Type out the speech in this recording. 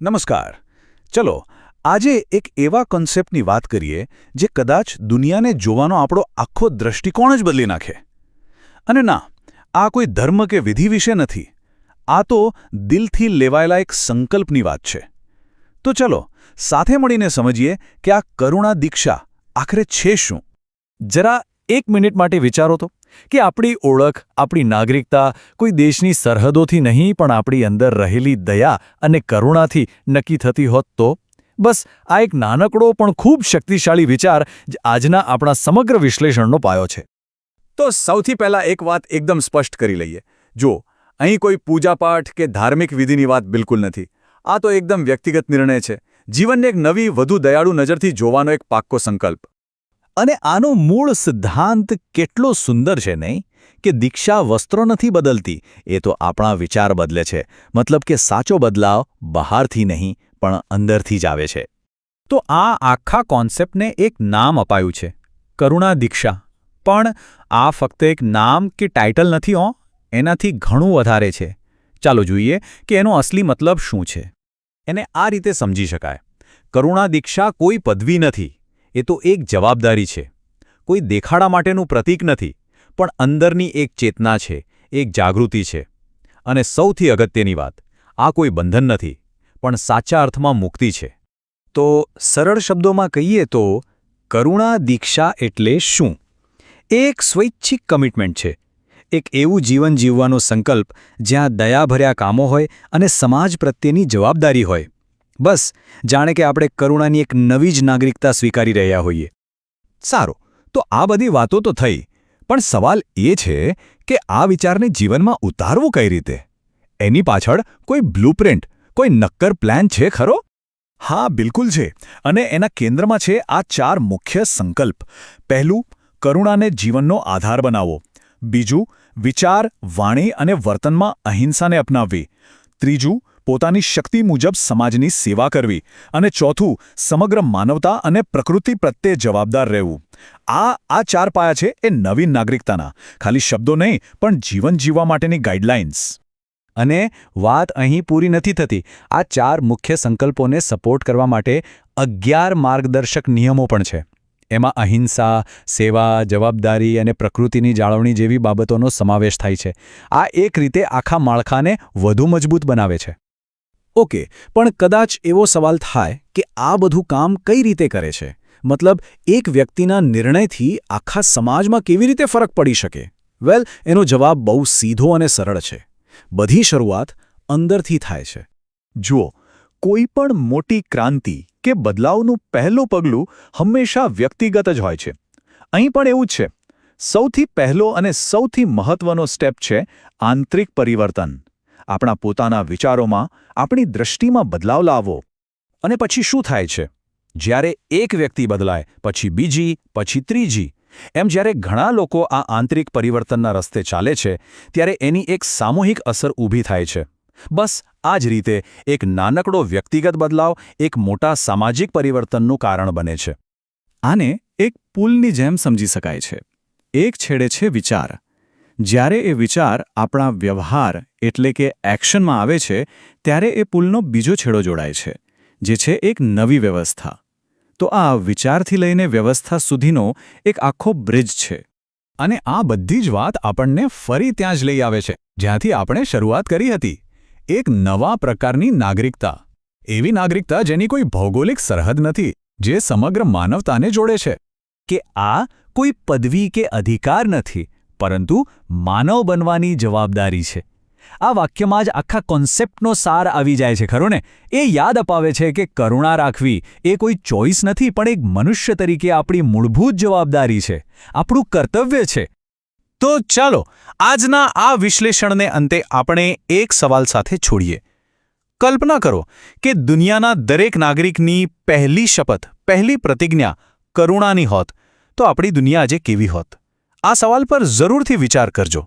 નમસ્કાર. ચલો આજે એક એવા કોન્સેપ્ટની વાત કરીએ જે કદાચ દુનિયાને જોવાનો આપણો આખો દૃષ્ટિકોણ જ બદલી નાખે. અને ના, આ કોઈ ધર્મ કે વિધિ વિશે નથી. આ તો દિલથી લેવાયેલા એક સંકલ્પની વાત છે. તો ચલો સાથે મળીને સમજીએ કે આ કરુણા દીક્ષા આખરે છે શું. જરા એક મિનિટ માટે વિચારો તો કે આપણી ઓળખ, આપણી નાગરિકતા કોઈ દેશની સરહદોથી નહીં પણ આપણી અંદર રહેલી દયા અને કરુણાથી નક્કી થતી હોત તો? બસ આ એક નાનકડો પણ ખૂબ શક્તિશાળી વિચાર જ આજના આપણા સમગ્ર વિશ્લેષણનો પાયો છે. તો સૌથી પહેલા એક વાત એકદમ સ્પષ્ટ કરી લઈએ. જો અહીં કોઈ પૂજાપાઠ કે ધાર્મિક વિધિની વાત બિલકુલ નથી. આ તો એકદમ વ્યક્તિગત નિર્ણય છે. જીવનને એક નવી, વધુ દયાળુ નજરથી જોવાનો એક પાક્કો સંકલ્પ. અને આનો મૂળ સિદ્ધાંત કેટલો સુંદર છે નહીં? કે દીક્ષા વસ્ત્રો નથી બદલતી, એ તો આપણા વિચાર બદલે છે. મતલબ કે સાચો બદલાવ બહારથી નહીં પણ અંદરથી જ આવે છે. તો આ આખા કોન્સેપ્ટને એક નામ અપાયું છે, કરુણા દીક્ષા. પણ આ ફક્ત એક નામ કે ટાઇટલ નથી હો, એનાથી ઘણું વધારે છે. ચાલો જોઈએ કે એનો અસલી મતલબ શું છે. એને આ રીતે સમજી શકાય. કરુણા દીક્ષા કોઈ પદવી નથી, એ તો એક જવાબદારી છે. કોઈ દેખાડા માટેનું પ્રતીક નથી, પણ અંદરની એક ચેતના છે, એક જાગૃતિ છે. અને સૌથી અગત્યની વાત, આ કોઈ બંધન નથી, પણ સાચા અર્થમાં મુક્તિ છે. તો સરળ શબ્દોમાં કહીએ તો કરુણા દીક્ષા એટલે શું? એક સ્વૈચ્છિક કમિટમેન્ટ છે. એક એવું જીવન જીવવાનો સંકલ્પ જ્યાં દયાભર્યા કામો હોય અને સમાજ પ્રત્યેની જવાબદારી હોય. બસ જાણે કે આપણે કરુણાની એક નવી જ નાગરિકતા સ્વીકારી રહ્યા હોઈએ. સારું, તો આ બધી વાતો તો થઈ, પણ સવાલ એ છે કે આ વિચારને જીવનમાં ઉતારવું કઈ રીતે? એની પાછળ કોઈ બ્લુપ્રિન્ટ, કોઈ નક્કર પ્લાન છે ખરો? હા, બિલકુલ છે. અને એના કેન્દ્રમાં છે આ 4 મુખ્ય સંકલ્પ. પહેલું, કરુણાને જીવનનો આધાર બનાવવો. બીજું, વિચાર, વાણી અને વર્તનમાં અહિંસાને અપનાવવી. ત્રીજું, પોતાની શક્તિ મુજબ સમાજની સેવા કરવી. અને ચોથું, સમગ્ર માનવતા અને પ્રકૃતિ પ્રત્યે જવાબદાર રહેવું. આ 4 પાયા છે એ નવી નાગરિકતાના. ખાલી શબ્દો નહીં, પણ જીવન જીવવા માટેની ગાઈડલાઇન્સ. અને વાત અહીં પૂરી નથી થતી. આ 4 મુખ્ય સંકલ્પોને સપોર્ટ કરવા માટે 11 માર્ગદર્શક નિયમો પણ છે. એમાં અહિંસા, સેવા, જવાબદારી અને પ્રકૃતિની જાળવણી જેવી બાબતોનો સમાવેશ થાય છે. આ એક રીતે આખા માળખાને વધુ મજબૂત બનાવે છે. ઓકે, પણ કદાચ એવો સવાલ થાય કે આ બધું કામ કઈ રીતે કરે છે? મતલબ એક વ્યક્તિના નિર્ણયથી આખા સમાજમાં કેવી રીતે ફરક પડી શકે? વેલ, એનો જવાબ બહુ સીધો અને સરળ છે. બધી શરૂઆત અંદરથી થાય છે. જુઓ, કોઈ પણ મોટી ક્રાંતિ કે બદલાવનું પહેલું પગલું હંમેશા વ્યક્તિગત જ હોય છે. અહીં પણ એવું જ છે. સૌથી પહેલો અને સૌથી મહત્વનો સ્ટેપ છે આંતરિક પરિવર્તન. આપણા પોતાના વિચારોમાં, આપણી દૃષ્ટિમાં બદલાવ લાવવો. અને પછી શું થાય છે? જ્યારે એક વ્યક્તિ બદલાય, પછી બીજી, પછી ત્રીજી, એમ જ્યારે ઘણા લોકો આ આંતરિક પરિવર્તનના રસ્તે ચાલે છે, ત્યારે એની એક સામૂહિક અસર ઊભી થાય છે. બસ આ જ રીતે એક નાનકડો વ્યક્તિગત બદલાવ એક મોટા સામાજિક પરિવર્તનનું કારણ બને છે. આને એક પુલની જેમ સમજી શકાય છે. એક છેડે છે વિચાર. જ્યારે એ વિચાર આપણા વ્યવહાર એટલે કે એક્શનમાં આવે છે, ત્યારે એ પુલનો બીજો છેડો જોડાય છે, જે છે એક નવી વ્યવસ્થા. તો આ વિચારથી લઈને વ્યવસ્થા સુધીનો એક આખો બ્રિજ છે. અને આ બધી જ વાત આપણને ફરી ત્યાં જ લઈ આવે છે, જ્યાંથી આપણે શરૂઆત કરી હતી. એક નવા પ્રકારની નાગરિકતા. એવી નાગરિકતા જેની કોઈ ભૌગોલિક સરહદ નથી, જે સમગ્ર માનવતાને જોડે છે. કે આ કોઈ પદવી કે અધિકાર નથી, પરંતુ માનવ બનવાની જવાબદારી છે. આ વાક્યમાં જ આખા કોન્સેપ્ટનો સાર આવી જાય છે, ખરો ને? એ યાદ અપાવે છે કે કરુણા રાખવી એ કોઈ ચોઇસ નથી, પણ એક મનુષ્ય તરીકે આપણી મૂળભૂત જવાબદારી છે, આપણું કર્તવ્ય છે. તો ચાલો આજના આ વિશ્લેષણને અંતે આપણે એક સવાલ સાથે છોડીએ. કલ્પના કરો કે દુનિયાના દરેક નાગરિકની પહેલી શપથ, પહેલી પ્રતિજ્ઞા કરુણાની હોત, તો આપણી દુનિયા આજે કેવી હોત? આ સવાલ પર જરૂરથી વિચાર કરજો.